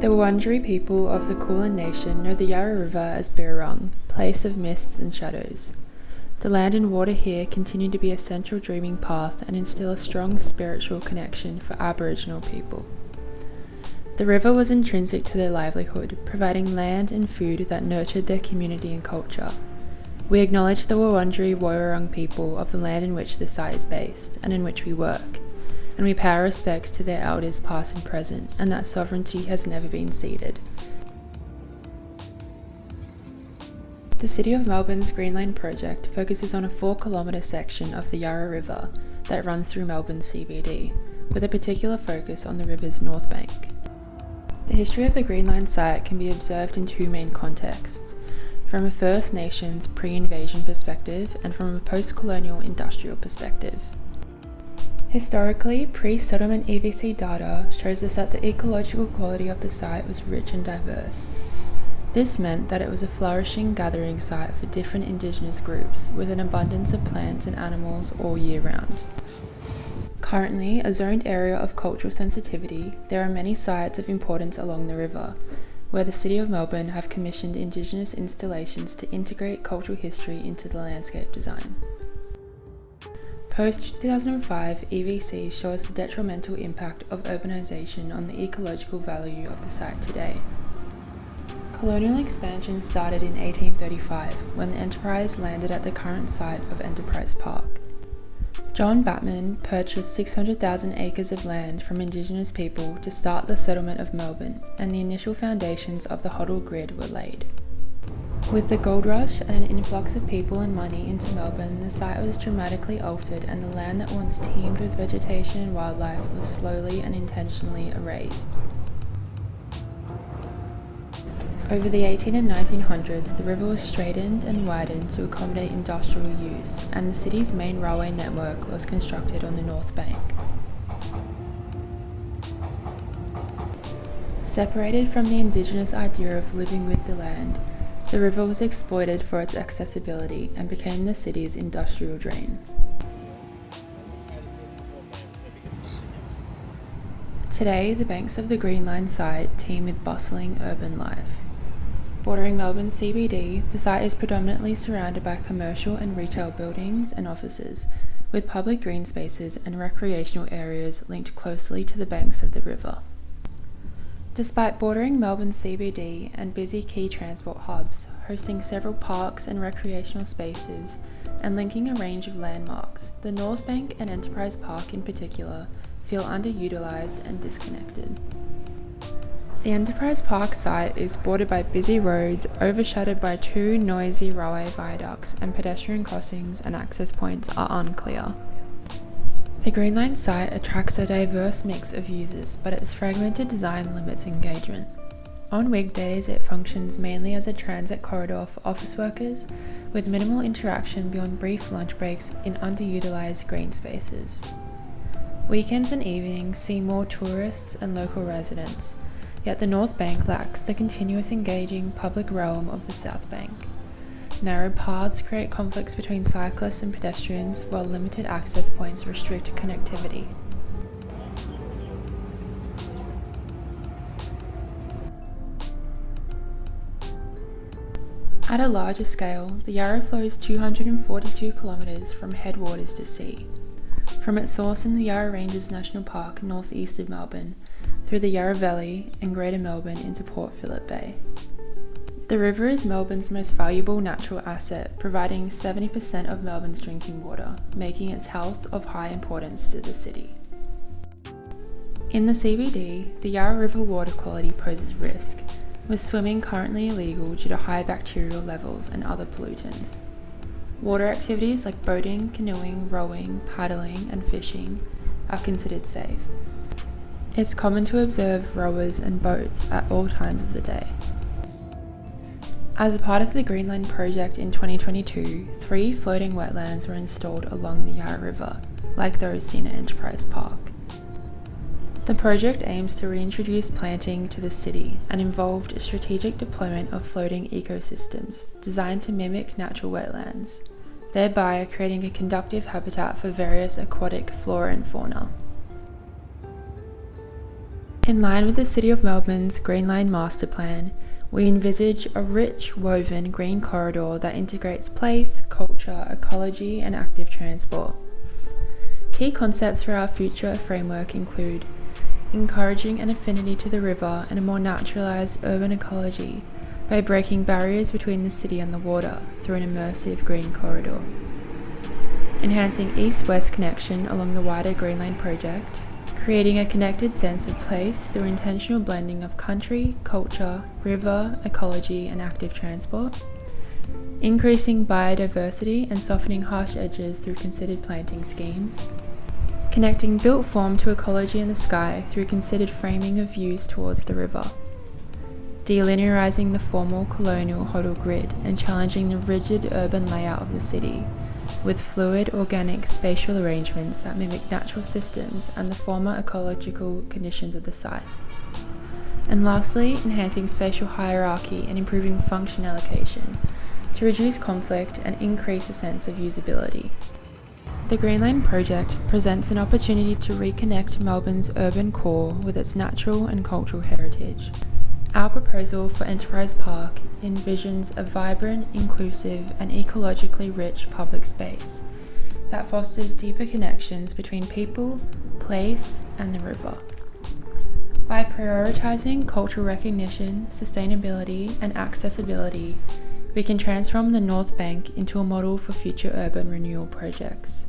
The Wurundjeri people of the Kulin Nation know the Yarra River as Birrarung, place of mists and shadows. The land and water here continue to be a central dreaming path and instill a strong spiritual connection for Aboriginal people. The river was intrinsic to their livelihood, providing land and food that nurtured their community and culture. We acknowledge the Wurundjeri people of the land in which this site is based and in which we work, and we pay our respects to their elders past and present, and that sovereignty has never been ceded. The City of Melbourne's Green Line project focuses on a 4-kilometre section of the Yarra River that runs through Melbourne's CBD, with a particular focus on the river's north bank. The history of the Green Line site can be observed in two main contexts, from a First Nations pre-invasion perspective and from a post-colonial industrial perspective. Historically, pre-settlement EVC data shows us that the ecological quality of the site was rich and diverse. This meant that it was a flourishing gathering site for different Indigenous groups, with an abundance of plants and animals all year round. Currently, a zoned area of cultural sensitivity, there are many sites of importance along the river, where the City of Melbourne have commissioned Indigenous installations to integrate cultural history into the landscape design. Post-2005 EVCs show us the detrimental impact of urbanisation on the ecological value of the site today. Colonial expansion started in 1835, when the Enterprise landed at the current site of Enterprise Park. John Batman purchased 600,000 acres of land from Indigenous people to start the settlement of Melbourne, and the initial foundations of the Hoddle Grid were laid. With the gold rush and an influx of people and money into Melbourne, the site was dramatically altered, and the land that once teemed with vegetation and wildlife was slowly and intentionally erased. Over the 18 and 1900s, the river was straightened and widened to accommodate industrial use, and the city's main railway network was constructed on the north bank. Separated from the Indigenous idea of living with the land, the river was exploited for its accessibility and became the city's industrial drain. Today, the banks of the Green Line site teem with bustling urban life. Bordering Melbourne's CBD, the site is predominantly surrounded by commercial and retail buildings and offices, with public green spaces and recreational areas linked closely to the banks of the river. Despite bordering Melbourne's CBD and busy key transport hubs, hosting several parks and recreational spaces, and linking a range of landmarks, the North Bank and Enterprise Park in particular feel underutilised and disconnected. The Enterprise Park site is bordered by busy roads, overshadowed by 2 noisy railway viaducts, and pedestrian crossings and access points are unclear. The Green Line site attracts a diverse mix of users, but its fragmented design limits engagement. On weekdays, it functions mainly as a transit corridor for office workers, with minimal interaction beyond brief lunch breaks in underutilised green spaces. Weekends and evenings see more tourists and local residents, yet the North Bank lacks the continuous engaging public realm of the South Bank. Narrow paths create conflicts between cyclists and pedestrians, while limited access points restrict connectivity. At a larger scale, the Yarra flows 242 kilometres from headwaters to sea, from its source in the Yarra Ranges National Park northeast of Melbourne, through the Yarra Valley and Greater Melbourne into Port Phillip Bay. The river is Melbourne's most valuable natural asset, providing 70% of Melbourne's drinking water, making its health of high importance to the city. In the CBD, the Yarra River water quality poses risk, with swimming currently illegal due to high bacterial levels and other pollutants. Water activities like boating, canoeing, rowing, paddling, and fishing are considered safe. It's common to observe rowers and boats at all times of the day. As a part of the Green Line project in 2022, 3 floating wetlands were installed along the Yarra River, like those seen at Enterprise Park. The project aims to reintroduce planting to the city and involved a strategic deployment of floating ecosystems designed to mimic natural wetlands, thereby creating a conducive habitat for various aquatic flora and fauna. In line with the City of Melbourne's Green Line Master Plan, we envisage a rich, woven green corridor that integrates place, culture, ecology, and active transport. Key concepts for our future framework include encouraging an affinity to the river and a more naturalised urban ecology by breaking barriers between the city and the water through an immersive green corridor, enhancing east-west connection along the wider Green Line project, creating a connected sense of place through intentional blending of country, culture, river, ecology, and active transport, increasing biodiversity and softening harsh edges through considered planting schemes, connecting built form to ecology in the sky through considered framing of views towards the river, delinearising the formal colonial hodl grid and challenging the rigid urban layout of the city, with fluid, organic, spatial arrangements that mimic natural systems and the former ecological conditions of the site. And lastly, enhancing spatial hierarchy and improving function allocation to reduce conflict and increase a sense of usability. The Green Line project presents an opportunity to reconnect Melbourne's urban core with its natural and cultural heritage. Our proposal for Enterprise Park envisions a vibrant, inclusive, and ecologically rich public space that fosters deeper connections between people, place, and the river. By prioritising cultural recognition, sustainability, and accessibility, we can transform the North Bank into a model for future urban renewal projects.